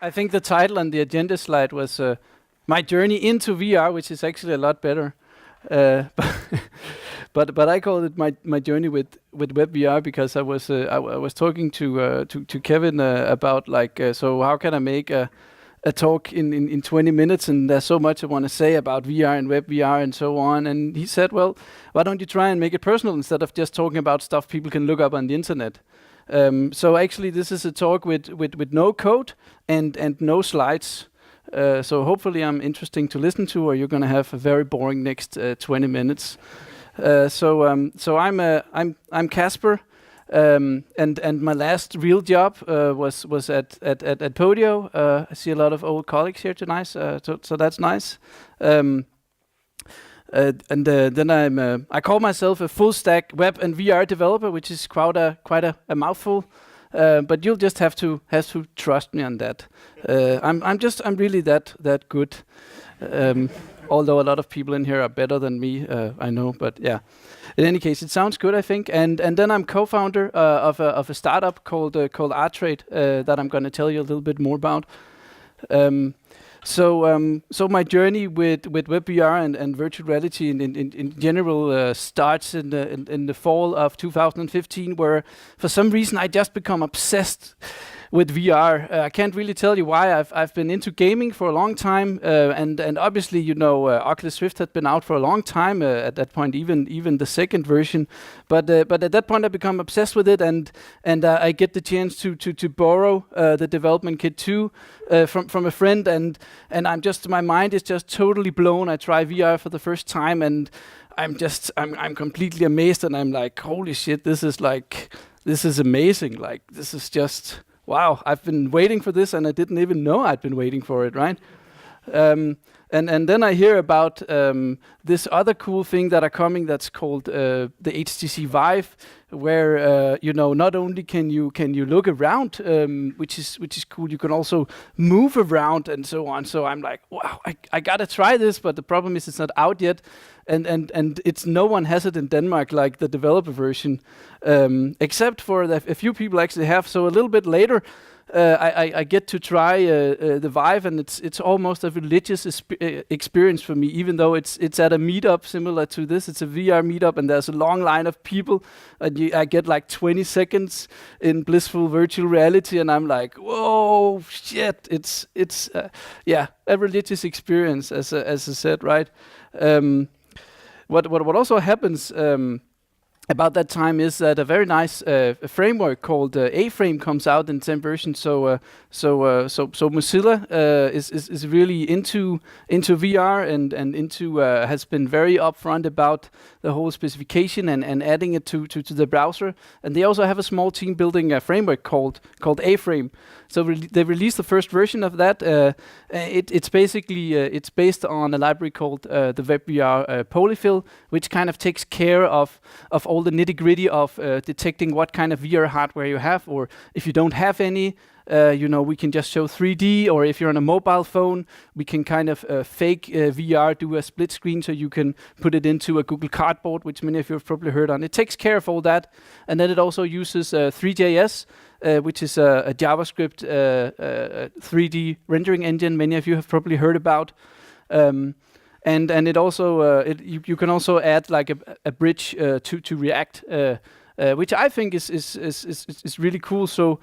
I think the title on the agenda slide was my journey into VR, which is actually a lot better. Uh, but I call it my journey with web VR because I was talking to Kevin about like so how can I make a talk in 20 minutes, and there's so much I want to say about VR and web VR and so on. And he said, well, why don't you try and make it personal instead of just talking about stuff people can look up on the internet? So actually, this is a talk with no code and no slides. So hopefully I'm interesting to listen to, or you're going to have a very boring next 20 minutes. So I'm Casper, and my last real job was at Podio. I see a lot of old colleagues here tonight, so that's nice. Then I call myself a full stack web and VR developer, which is quite a mouthful. But you'll just have to trust me on that. I'm really that good. Although a lot of people in here are better than me, I know. But yeah, in any case, it sounds good, I think. And then I'm co-founder of a startup called Artrade that I'm going to tell you a little bit more about. So my journey with web VR and virtual reality in general starts in the fall of 2015, where for some reason I just become obsessed with VR. I can't really tell you why. I've been into gaming for a long time, and obviously Oculus Rift had been out for a long time at that point, even the second version. But at that point I become obsessed with it, and I get the chance to borrow the development kit too from a friend, and my mind is just totally blown. I try VR for the first time, and I'm completely amazed, and I'm like, holy shit, this is amazing. Like, this is just wow, I've been waiting for this, and I didn't even know I'd been waiting for it, right? And then I hear about this other cool thing that are coming that's called the HTC Vive, where not only can you look around, which is cool, you can also move around and so on. So I'm like, wow, I gotta try this, but the problem is it's not out yet, and it's no one has it in Denmark, like the developer version, except for a few people actually have. So a little bit later, I get to try the Vive, and it's almost a religious experience for me, even though it's at a meetup similar to this. It's a VR meetup, and there's a long line of people, and I get like 20 seconds in blissful virtual reality, and I'm like, whoa, shit! It's a religious experience, as I said, right? What also happens about that time is that a very nice framework called A-Frame comes out in 10 version. So Mozilla is really into VR and into has been very upfront about the whole specification and adding it to the browser. And they also have a small team building a framework called A-Frame. So they released the first version of that. It's basically it's based on a library called the WebVR Polyfill, which kind of takes care of all the nitty-gritty of detecting what kind of VR hardware you have, or if you don't have any, we can just show 3D, or if you're on a mobile phone, we can kind of fake VR, do a split screen so you can put it into a Google Cardboard, which many of you have probably heard on. It takes care of all that, and then it also uses 3JS, which is a JavaScript 3D rendering engine many of you have probably heard about. And it also you can also add like a bridge to React, which I think is really cool. So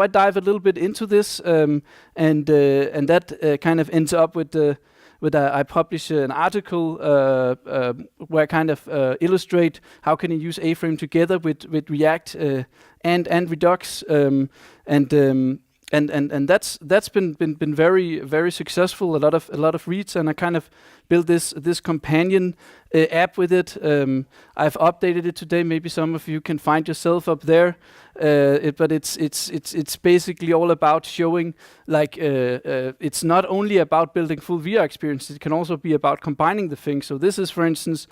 I dive a little bit into this, and that kind of ends up with I publish an article where I kind of illustrate how can you use A-Frame together with React and Redux, and that's been very, very successful. A lot of reads, and I kind of built this companion app with it. I've updated it today. Maybe some of you can find yourself up there. But it's basically all about showing like it's not only about building full VR experiences. It can also be about combining the things. So this is, for instance,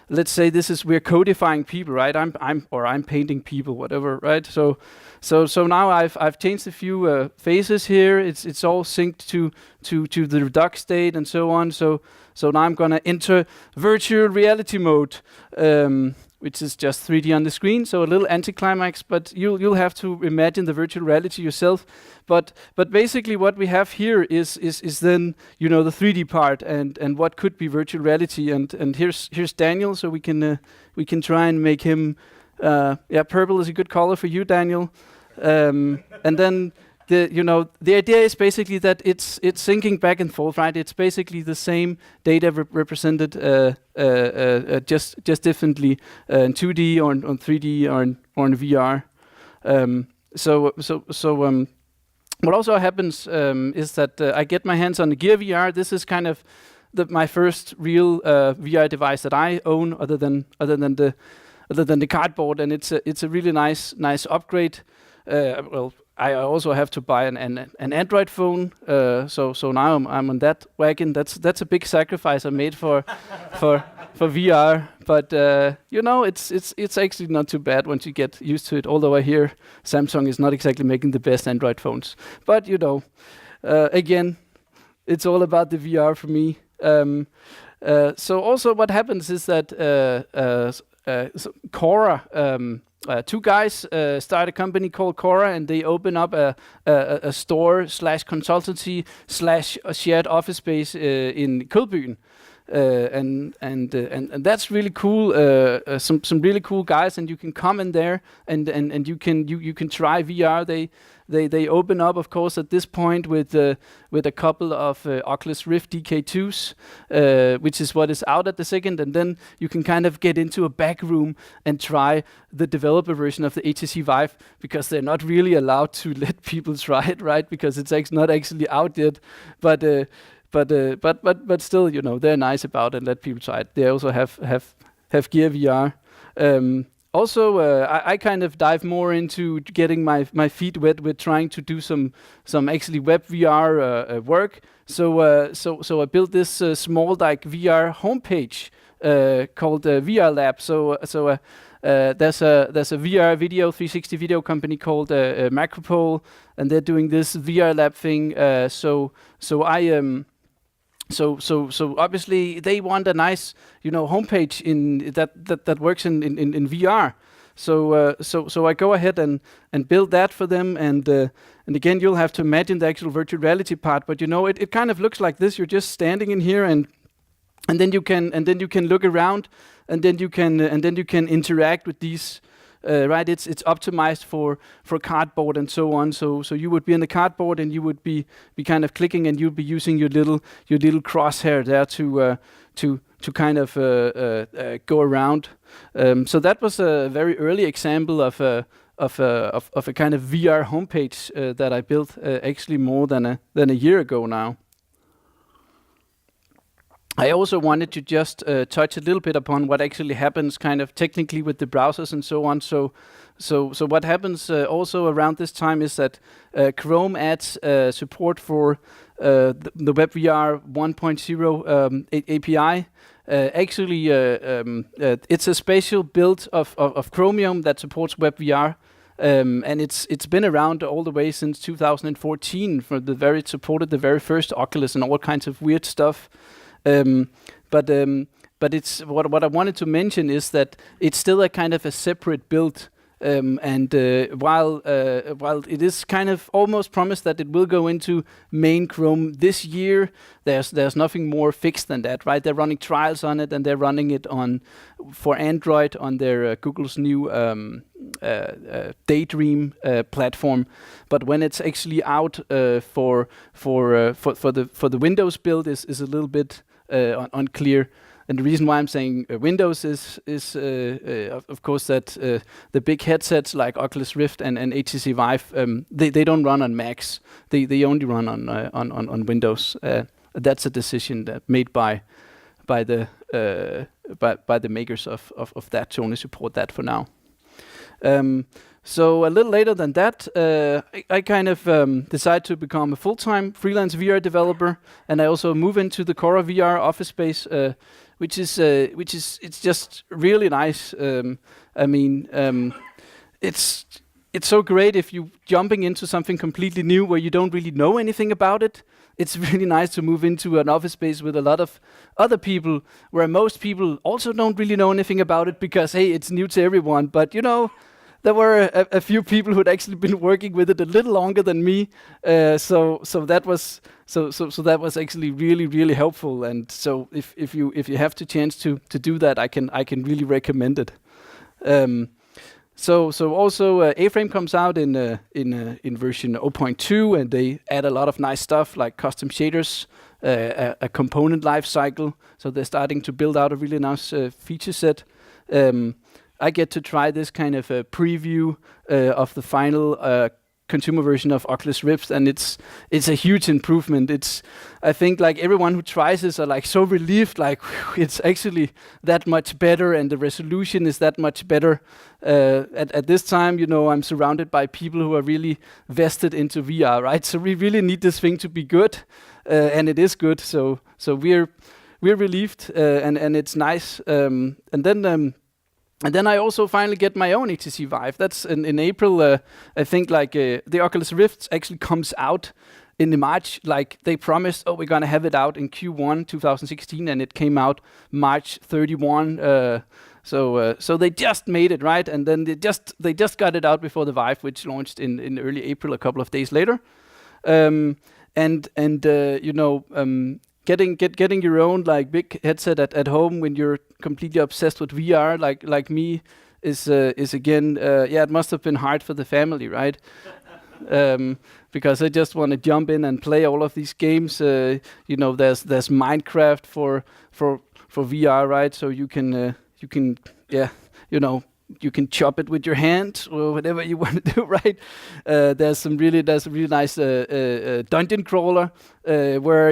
let's say we're codifying people, right? I'm painting people, whatever, right? So now I've changed a few faces here. It's all synced to the Redux state and so on. So now I'm gonna enter virtual reality mode, which is just 3D on the screen, so a little anticlimax, but you'll have to imagine the virtual reality yourself. But basically what we have here is then, you know, the 3D part and what could be virtual reality. And here's Daniel, so we can try and make him, purple is a good color for you, Daniel. And then the idea is basically that it's syncing back and forth, right? It's basically the same data represented just differently in 2D or on 3D or in VR. What also happens is that I get my hands on the Gear VR. This is kind of my first real VR device that I own, other than the cardboard, and it's a really nice upgrade. I also have to buy an Android phone, so now I'm on that wagon. That's a big sacrifice I made for VR, but it's actually not too bad once you get used to it. Although I hear Samsung is not exactly making the best Android phones, but again, it's all about the VR for me. So also what happens is that Cora. Two guys start a company called Cora, and they open up a store / consultancy / a shared office space in Kølbyen. And that's really cool. Some really cool guys, and you can come in there and you can try VR. They open up, of course, at this point with a couple of Oculus Rift DK2s, which is what is out at the second, and then you can kind of get into a back room and try the developer version of the HTC Vive, because they're not really allowed to let people try it, right? Because it's not actually out yet, but still, they're nice about it and let people try it. They also have Gear VR. Also, I kind of dive more into getting my feet wet with trying to do some actually web VR work. So I built this small VR homepage called VR Lab. So there's a VR video 360 video company called Macropole, and they're doing this VR Lab thing. So obviously they want a nice, homepage in that works in VR. So I go ahead and build that for them, and again, you'll have to imagine the actual virtual reality part. But it kind of looks like this. You're just standing in here, and then you can look around, and then you can interact with these. Right, it's optimized for cardboard and so on. So you would be in the cardboard, and you would be kind of clicking, and you'd be using your little crosshair there to kind of go around. So that was a very early example of a kind of VR homepage that I built actually more than a year ago now. I also wanted to just touch a little bit upon what actually happens kind of technically with the browsers and so on. So what happens also around this time is that Chrome adds support for the WebVR 1.0 API. Actually, it's a special build of Chromium that supports WebVR. And it's been around all the way since 2014. It supported the very first Oculus and all kinds of weird stuff. But it's what I wanted to mention is that it's still a kind of a separate build. While it is kind of almost promised that it will go into main Chrome this year, there's nothing more fixed than that, right? They're running trials on it, and they're running it for Android on their Google's new Daydream platform. But when it's actually out for the Windows build is a little bit unclear. And the reason why I'm saying Windows is of course that the big headsets like Oculus Rift and HTC Vive, they don't run on Macs. They only run on Windows. That's a decision that made by the makers of that to only support that for now. So a little later than that, I kind of decided to become a full-time freelance VR developer, and I also move into the Cora VR office space, which is it's just really nice. It's it's so great if you jumping into something completely new where you don't really know anything about it. It's really nice to move into an office space with a lot of other people where most people also don't really know anything about it because, hey, it's new to everyone. But, you know, there were a few people who had actually been working with it a little longer than me. So that was actually really helpful. And so if you have the chance to do that, I can really recommend it. So also A-Frame comes out in version 0.2, and they add a lot of nice stuff like custom shaders, a component lifecycle. So they're starting to build out a really nice feature set. I get to try this kind of a preview of the final consumer version of Oculus Rift, and it's a huge improvement. I think like everyone who tries this are like so relieved, like whew, it's actually that much better, and the resolution is that much better. At this time, you know, I'm surrounded by people who are really vested into VR, right? So we really need this thing to be good, and it is good. So we're relieved, and it's nice. And then I also finally get my own HTC Vive. That's in April. I think like the Oculus Rift actually comes out in the March. Like they promised, oh, we're gonna have it out in Q1 2016, and it came out March 31. So they just made it, right, and then they just got it out before the Vive, which launched in early April, a couple of days later. Getting your own like big headset at home when you're completely obsessed with VR, like me, is again, it must have been hard for the family, right? Because I just want to jump in and play all of these games. There's Minecraft for VR, right? So you can you can chop it with your hand or whatever you want to do, right? There's a really nice dungeon crawler where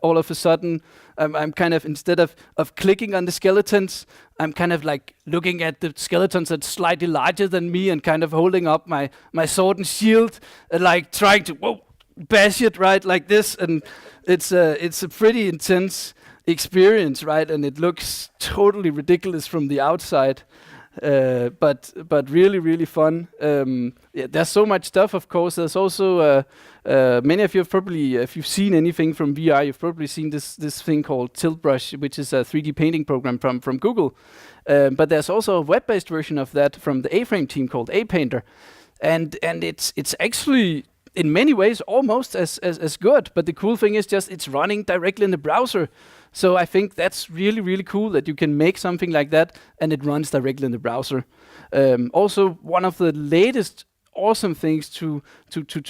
all of a sudden I'm kind of, instead of clicking on the skeletons, I'm kind of like looking at the skeletons that's slightly larger than me and kind of holding up my sword and shield and like trying to bash it, right, like this. And it's a pretty intense experience, right? And it looks totally ridiculous from the outside. But really fun. There's so much stuff, of course. There's also many of you have probably, if you've seen anything from VR, you've probably seen this thing called Tilt Brush, which is a 3D painting program from Google. But there's also a web-based version of that from the A-Frame team called A-Painter, and it's actually in many ways almost as good. But the cool thing is just it's running directly in the browser. So I think that's really cool that you can make something like that and it runs directly in the browser. Also, one of the latest awesome things to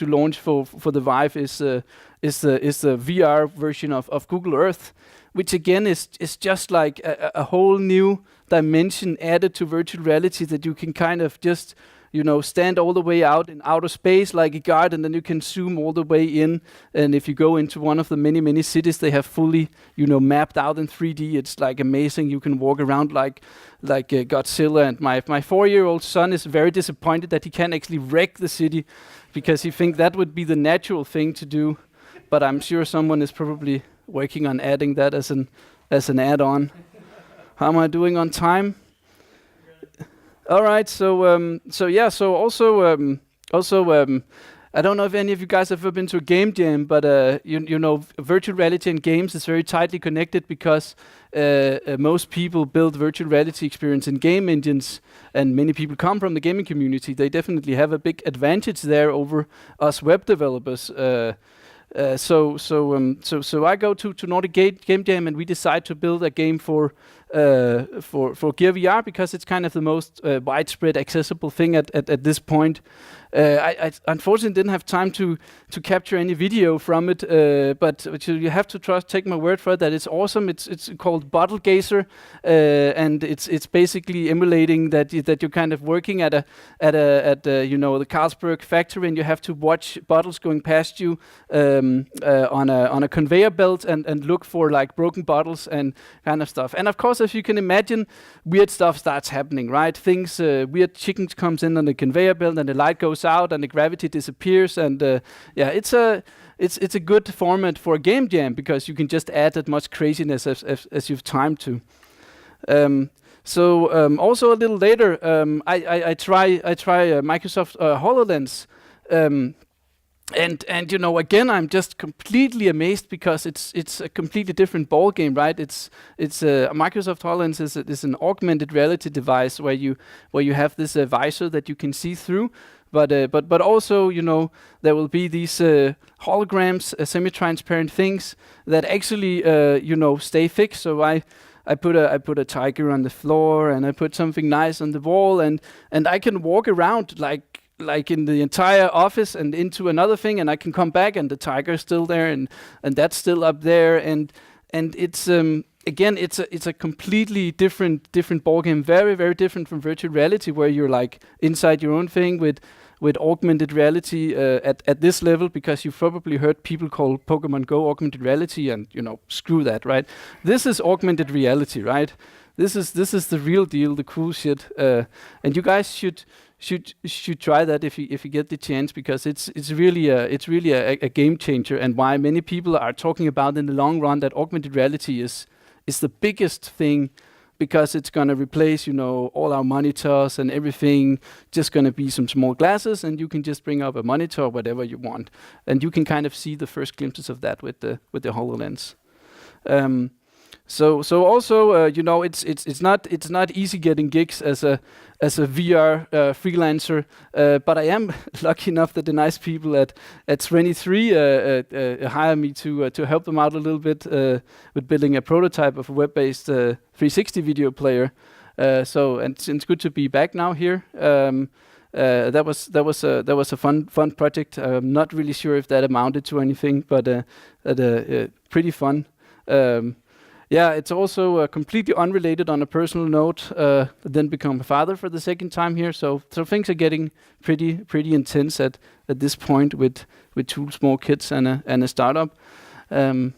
launch for the Vive is the VR version of Google Earth, which again is just like a whole new dimension added to virtual reality that you can kind of just stand all the way out in outer space like a guard, and then you can zoom all the way in. And if you go into one of the many cities they have fully, mapped out in 3D, it's like amazing. You can walk around like Godzilla. And my 4-year-old son is very disappointed that he can't actually wreck the city because he thinks that would be the natural thing to do. But I'm sure someone is probably working on adding that as an add-on. How am I doing on time? All right, so I don't know if any of you guys have ever been to a game jam, but virtual reality and games is very tightly connected because most people build virtual reality experience in game engines, and many people come from the gaming community. They definitely have a big advantage there over us web developers. So I go to Nordic Game Jam, and we decide to build a game for Gear VR because it's kind of the most widespread accessible thing at this point. I unfortunately didn't have time to capture any video from it, but you have to take my word for it that it's awesome. It's called Bottle Gazer, and it's basically emulating that you're kind of working at the Carlsberg factory, and you have to watch bottles going past you on a conveyor belt and look for like broken bottles and kind of stuff. And of course, as you can imagine, weird stuff starts happening, right? Things, weird chickens comes in on the conveyor belt, and the light goes out, and the gravity disappears, and it's a good format for a game jam because you can just add as much craziness as you've time to. Also a little later, I try Microsoft HoloLens. And again, I'm just completely amazed because it's a completely different ball game, right? It's Microsoft HoloLens is an augmented reality device where you have this visor that you can see through, but also there will be these holograms, semi-transparent things that actually stay fixed. So I put a tiger on the floor and I put something nice on the wall and I can walk around like in the entire office and into another thing, and I can come back and the tiger's still there and that's still up there, and it's again it's a completely different ball game, very very different from virtual reality where you're like inside your own thing with augmented reality at this level, because you've probably heard people call Pokemon Go augmented reality, and screw that, right? This is augmented reality, right? This is the real deal, the cool shit, and you guys should try that if you get the chance, because it's really a game changer, and why many people are talking about in the long run that augmented reality is the biggest thing, because it's gonna replace all our monitors and everything. Just gonna be some small glasses, and you can just bring up a monitor, whatever you want, and you can kind of see the first glimpses of that with the HoloLens. So also, it's not easy getting gigs as a VR freelancer, but I am lucky enough that the nice people at 23 hire me to help them out a little bit with building a prototype of a web-based 360 video player. So it's good to be back now here. That was a fun project. I'm not really sure if that amounted to anything, but pretty fun. Yeah, it's also completely unrelated on a personal note. Then become a father for the second time here, so things are getting pretty intense at this point with 2 small kids and a startup. And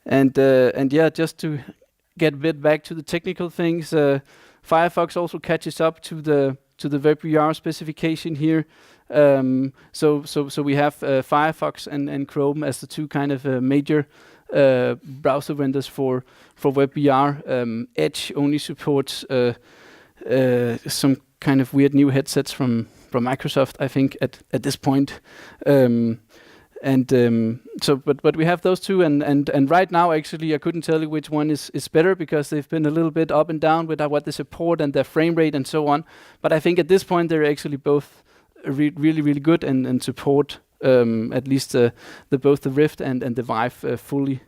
yeah, just to get a bit back to the technical things, Firefox also catches up to the WebVR specification here. So we have Firefox and Chrome as the 2 kind of major browser vendors for WebVR. Edge only supports some kind of weird new headsets from Microsoft, I think, at this point. But we have those 2, and right now actually I couldn't tell you which one is better, because they've been a little bit up and down with what they support and their frame rate and so on. But I think at this point they're actually both really good and support at least both the Rift and the Vive fully.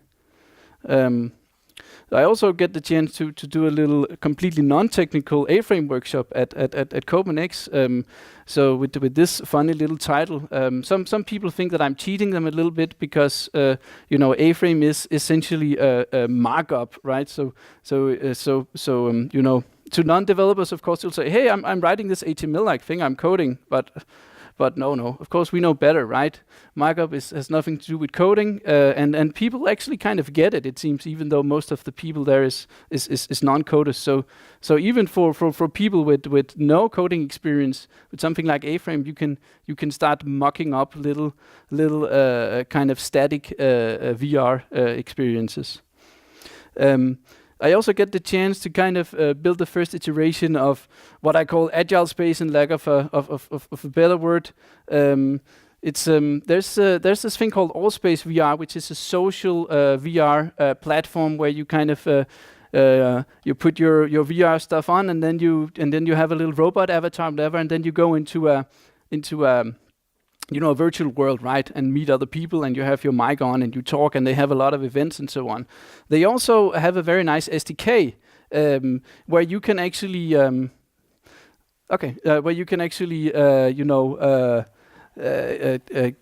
I also get the chance to do a little completely non-technical A-frame workshop at CopenhagenJS. So with this funny little title, some people think that I'm cheating them a little bit, because A-frame is essentially a markup, right? So to non-developers, of course, you'll say, hey, I'm writing this HTML-like thing, I'm coding, but no, of course we know better, right? Markup has nothing to do with coding, and people actually kind of get it. It seems, even though most of the people there is non-coders. So even for people with no coding experience with something like A-frame, you can start mocking up little kind of static VR experiences. I also get the chance to kind of build the first iteration of what I call agile space, in lack of a better word. There's this thing called Allspace VR, which is a social VR platform where you kind of you put your VR stuff on, and then you have a little robot avatar, whatever, and then you go into a virtual world, right, and meet other people, and you have your mic on and you talk, and they have a lot of events and so on. They also have a very nice SDK where you can actually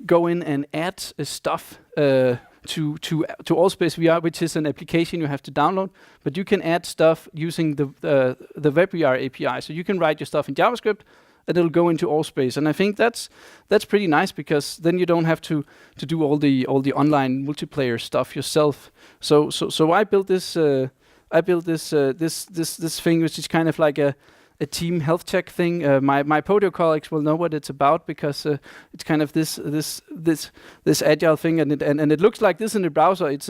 go in and add stuff to Allspace VR, which is an application you have to download, but you can add stuff using the WebVR API. So you can write your stuff in JavaScript, and it'll go into Allspace, and I think that's pretty nice, because then you don't have to do all the online multiplayer stuff yourself. So I built this thing, which is kind of like a a team health check thing. My Podio colleagues will know what it's about because it's kind of this agile thing, and it looks like this in the browser. It's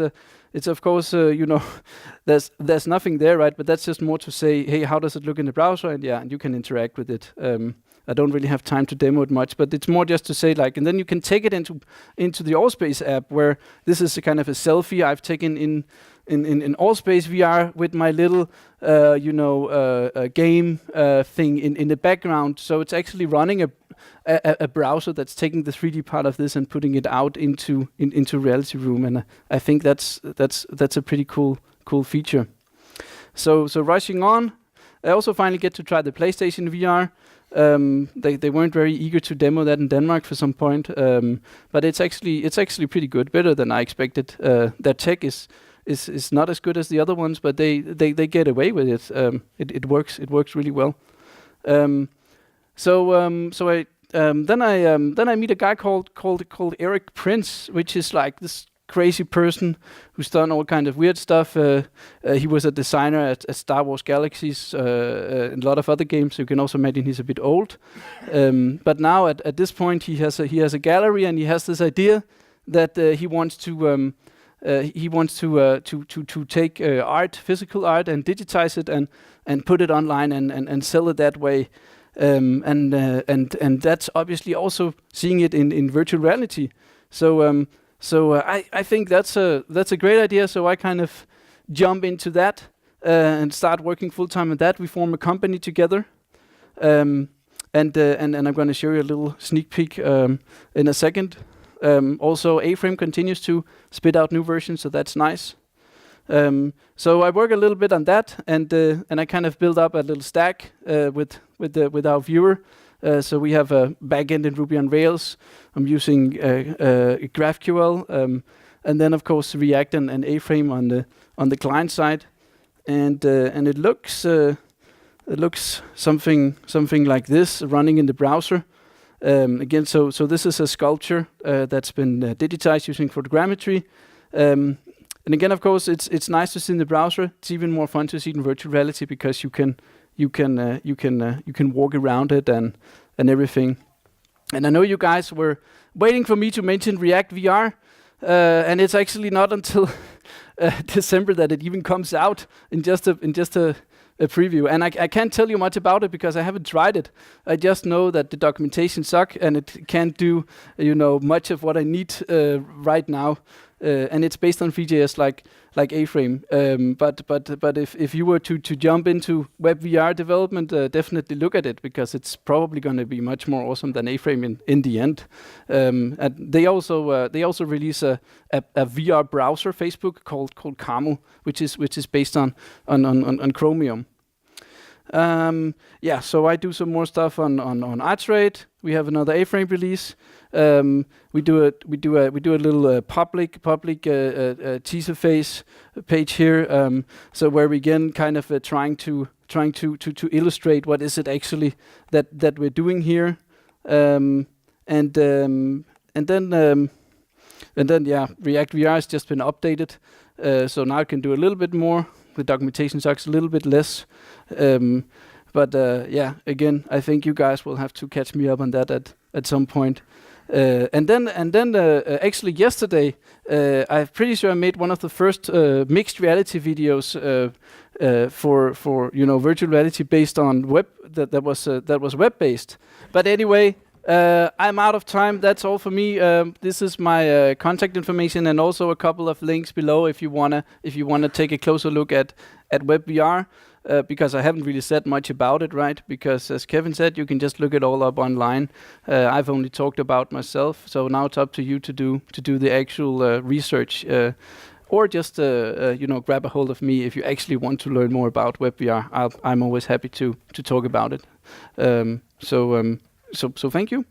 of course there's nothing there, right? But that's just more to say, hey, how does it look in the browser? And yeah, and you can interact with it. I don't really have time to demo it much, but it's more just to say and then you can take it into the Allspace app, where this is a kind of a selfie I've taken in Allspace VR with my little game thing in the background. So it's actually running a browser that's taking the 3D part of this and putting it out into Reality Room, and I think that's a pretty cool feature. So rushing on, I also finally get to try the PlayStation VR. They weren't very eager to demo that in Denmark for some point, but it's actually pretty good, better than I expected. Their tech is not as good as the other ones, but they get away with it. It works really well. Then I meet a guy called Eric Prince, which is like this crazy person who's done all kind of weird stuff. He was a designer at Star Wars Galaxies and a lot of other games. So you can also imagine he's a bit old. But now at this point he has a gallery, and he has this idea that he wants to take art, physical art, and digitize it and put it online and sell it that way. And that's obviously also seeing it in virtual reality. So I think that's a great idea. So I kind of jump into that and start working full time on that. We form a company together, and I'm going to show you a little sneak peek in a second. Also, A-Frame continues to spit out new versions, so that's nice. So I work a little bit on that, and I kind of build up a little stack with our viewer. So we have a backend in Ruby on Rails. I'm using GraphQL, and then of course React and A-Frame on the client side, and it looks something like this running in the browser. Again, so this is a sculpture that's been digitized using photogrammetry. And again, of course, it's nice to see in the browser. It's even more fun to see it in virtual reality because you can walk around it and everything. And I know you guys were waiting for me to mention React VR, and it's actually not until December that it even comes out in just a preview. And I can't tell you much about it because I haven't tried it. I just know that the documentation sucks and it can't do much of what I need right now. And it's based on VJS like A-Frame. But if you were to jump into web VR development, definitely look at it because it's probably going to be much more awesome than A-Frame in the end. And they also release a VR browser Facebook called Camo, which is based on Chromium. So I do some more stuff on ArtsRate. We have another A-Frame release. We do a little public teaser phase page here. So where we again kind of trying to illustrate what is it actually that we're doing here. And then React VR has just been updated. So now it can do a little bit more. The documentation sucks a little bit less. But again, I think you guys will have to catch me up on that at some point. And then actually yesterday, I'm pretty sure I made one of the first mixed reality videos for virtual reality based on web that was web based. But anyway, I'm out of time. That's all for me. This is my contact information and also a couple of links below if you wanna take a closer look at WebVR. Because I haven't really said much about it, right? Because as Kevin said, you can just look it all up online. I've only talked about myself, so now it's up to you to do the actual research, or just grab a hold of me if you actually want to learn more about WebVR. I'm always happy to talk about it. So thank you.